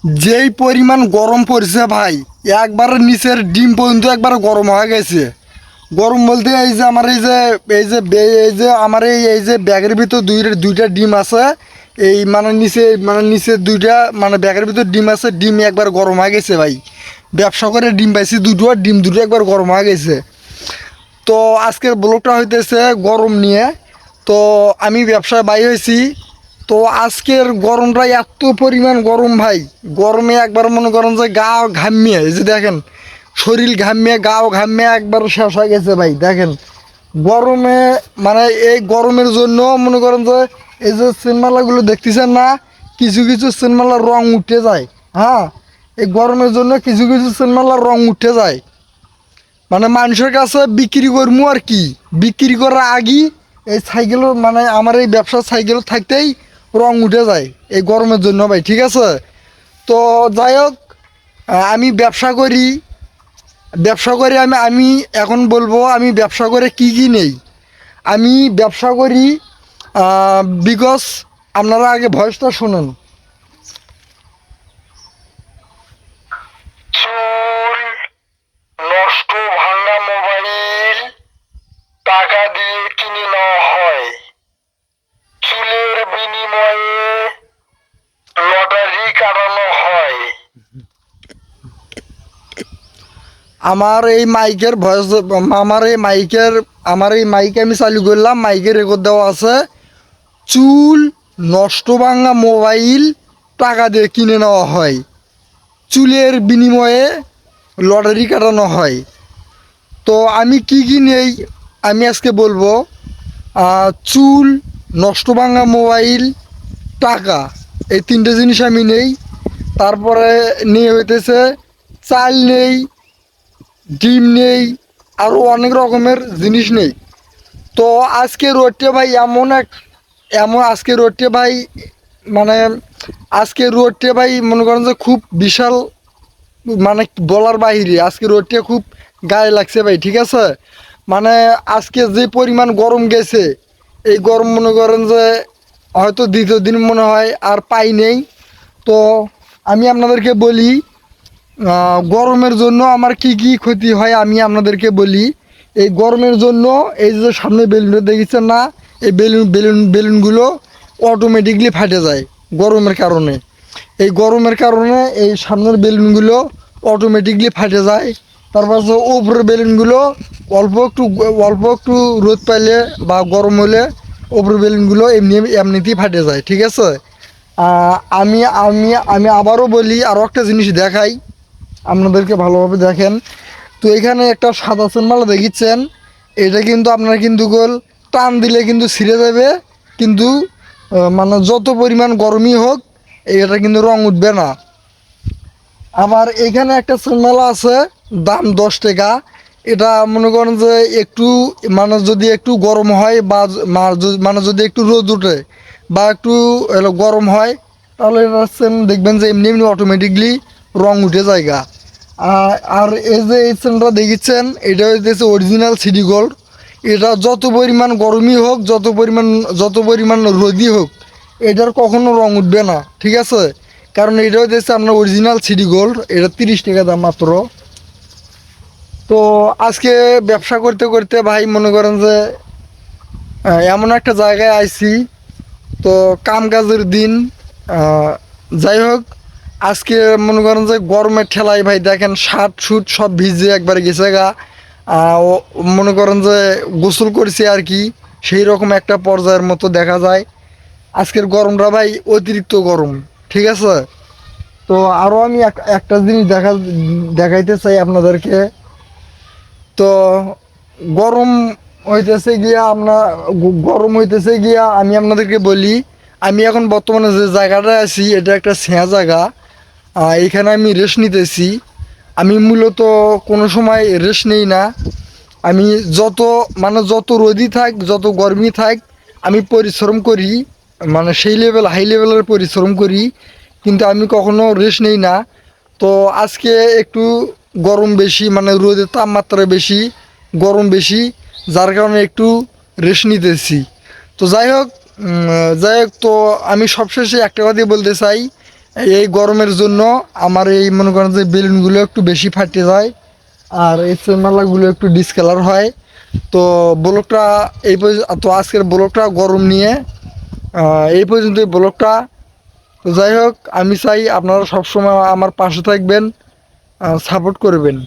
যেই পরিমাণ গরম পড়ছে ভাই, একবার নিচের ডিম পর্যন্ত একবার গরম হয়ে গেছে। গরম বলতে এই যে আমার আমার এই যে ব্যাগের ভিতর দুইটা ডিম আছে। এই মানে নিচে দুইটা মানে ব্যাগের ভিতর ডিম আছে, ডিম একবার গরম হয়ে গেছে ভাই। ব্যবসা করে ডিম পাইছি দুটো, ডিম দুটো একবার গরম হয়ে গেছে। তো আজকের ব্লগটা হইতেছে গরম নিয়ে। তো আমি ব্যবসায় বাই হয়েছি। তো আজকের গরমটা এত পরিমাণ গরম ভাই, গরমে একবার মনে করেন যে গা ঘামিয়ে, এই যে দেখেন শরীর ঘামিয়ে গাও ঘামিয়ে একবার শেষ হয়ে গেছে ভাই। দেখেন গরমে মানে এই গরমের জন্য মনে করেন যে এই যে সিনেমালাগুলো দেখতেছেন না, কিছু কিছু সিনেমালার রং উঠে যায়। হ্যাঁ, এই গরমের জন্য কিছু কিছু সিনেমালার রং উঠে যায়। মানে মানুষের কাছে বিক্রি করবো আর কি, বিক্রি করার আগেই এই সাইকেল মানে আমার এই ব্যবসার সাইকেল থাকতেই রং উঠে যায় এই গরমের জন্য ভাই। ঠিক আছে, তো যাই হোক, আমি ব্যবসা করি। আমি আমি এখন বলবো আমি ব্যবসা করে কি কি নেই। আমি ব্যবসা করি বিকজ আপনারা আগে ভয়েসটা শুনুন। চুল নষ্ট ভাঙা মোবাইল টাকা দিয়ে কিনে নেওয়া হয়, চুলের বিনিময়ে লটারি কাটানো হয়। আমার এই মাইকের ভয়েস, আমার এই মাইকে আমি চালু করলাম, মাইকে রেকর্ড দেওয়া আছে। চুল নষ্ট ভাঙা মোবাইল টাকা দিয়ে কিনে নেওয়া হয়, চুলের বিনিময়ে লটারি কাটানো হয়। তো আমি কি কি নেই আমি আজকে বলবো। চুল নষ্ট ভাঙা মোবাইল টাকা, এই তিনটে জিনিস আমি নেই। তারপরে নিয়ে হইতেছে চাল নেই, ডিম নেই, আরও অনেক রকমের জিনিস নেই। তো আজকে রোডটা ভাই আজকে রোডটা ভাই মানে আজকে রোডটা ভাই মনে করেন যে খুব বিশাল, মানে বলার বাহিরে আজকে রোডটা খুব গায়ে লাগছে ভাই। ঠিক আছে, মানে আজকে যে পরিমাণ গরম গেছে, এই গরম মনে করেন যে হয়তো দ্বিতীয় দিন মনে হয় আর পাই নেই। তো আমি আপনাদেরকে বলি গরমের জন্য আমার কি কি ক্ষতি হয় আমি আপনাদেরকে বলি। এই গরমের জন্য এই যে সামনে বেলুনটা দেখেছেন না, এই বেলুনগুলো অটোমেটিকলি ফাটে যায় গরমের কারণে। এই গরমের কারণে এই সামনের বেলুনগুলো অটোমেটিকলি ফাটে যায়। তারপর যে উপরের বেলুনগুলো অল্প একটু রোদ পাইলে বা গরম হলে উপরের বেলুনগুলো এমনিতেই ফাটে যায়। ঠিক আছে, আমি আমি আমি আবারও বলি, আরও একটা জিনিস দেখাই আপনাদেরকে, ভালোভাবে দেখেন। তো এখানে একটা সাদা মালা দেখিচ্ছেন, এটা কিন্তু আপনার কিন্তু গোল টান দিলে কিন্তু ছিঁড়ে যাবে, কিন্তু মানে যত পরিমাণ গরমই হোক এটা কিন্তু রং উঠবে না। আবার এখানে একটা মালা আছে, দাম 10 টাকা। এটা মনে করেন যে একটু মানে যদি একটু গরম হয় বা মানে যদি একটু রোদ উঠে বা একটু গরম হয়, তাহলে এটা দেখবেন যে এমনি এমনি অটোমেটিকলি রং উঠে জায়গা। আর এই যে এই চেনটা দেখিচ্ছেন, এটা হইতেছে অরিজিনাল সিটি গোল্ড। এটা যত পরিমাণ গরমই হোক, যত পরিমাণ রোদই হোক, এটার কখনো রং উঠবে না। ঠিক আছে, কারণ এটা হইতেছে আপনার অরিজিনাল সিটি গোল্ড। এটা 30 টাকা দাম মাত্র। তো আজকে ব্যবসা করতে করতে ভাই মনে করেন যে এমন একটা জায়গায় আইছি, তো কাম কাজের দিন। যাই হোক, আজকে মনে করেন যে গরমের ঠেলায় ভাই দেখেন শার্ট শুট সব ভিজে একবারে গেছে গা। মনে করেন যে গোসল করছে আর কি, সেই রকম একটা পর্যায়ের মতো দেখা যায়। আজকের গরমটা ভাই অতিরিক্ত গরম। ঠিক আছে, তো আরও আমি একটা জিনিস দেখাইতে চাই আপনাদেরকে। তো গরম গরম হইতেছে গিয়া আমি আপনাদেরকে বলি, আমি এখন বর্তমানে যে জায়গাটায় আছি এটা একটা ছেঁয়া জায়গা। এইখানে আমি রেস্ট নিতেছি। আমি মূলত কোনো সময় রেস্ট নেই না। আমি যত রোদই থাক, যত গরমই থাক, আমি পরিশ্রম করি, মানে সেই হাই লেভেলের পরিশ্রম করি, কিন্তু আমি কখনো রেস্ট নেই না। তো আজকে একটু গরম বেশি, মানে রোদের তাপমাত্রা বেশি, গরম বেশি, যার কারণে একটু রেস্ট নিতেছি। তো যাই হোক, তো আমি সবশেষে একটা কথাই বলতে চাই, এই গরমের জন্য আমার এই মনে করেন যে বেলুনগুলো একটু বেশি ফাটে যায়, আর এই চেনমালাগুলো একটু ডিসকালার হয়। তো ব্লগটা এই তো আজকের ব্লগটা গরম নিয়ে এই পর্যন্ত ব্লগটা। তো যাই হোক, আমি চাই আপনারা সবসময় আমার পাশে থাকবেন, সাপোর্ট করবেন।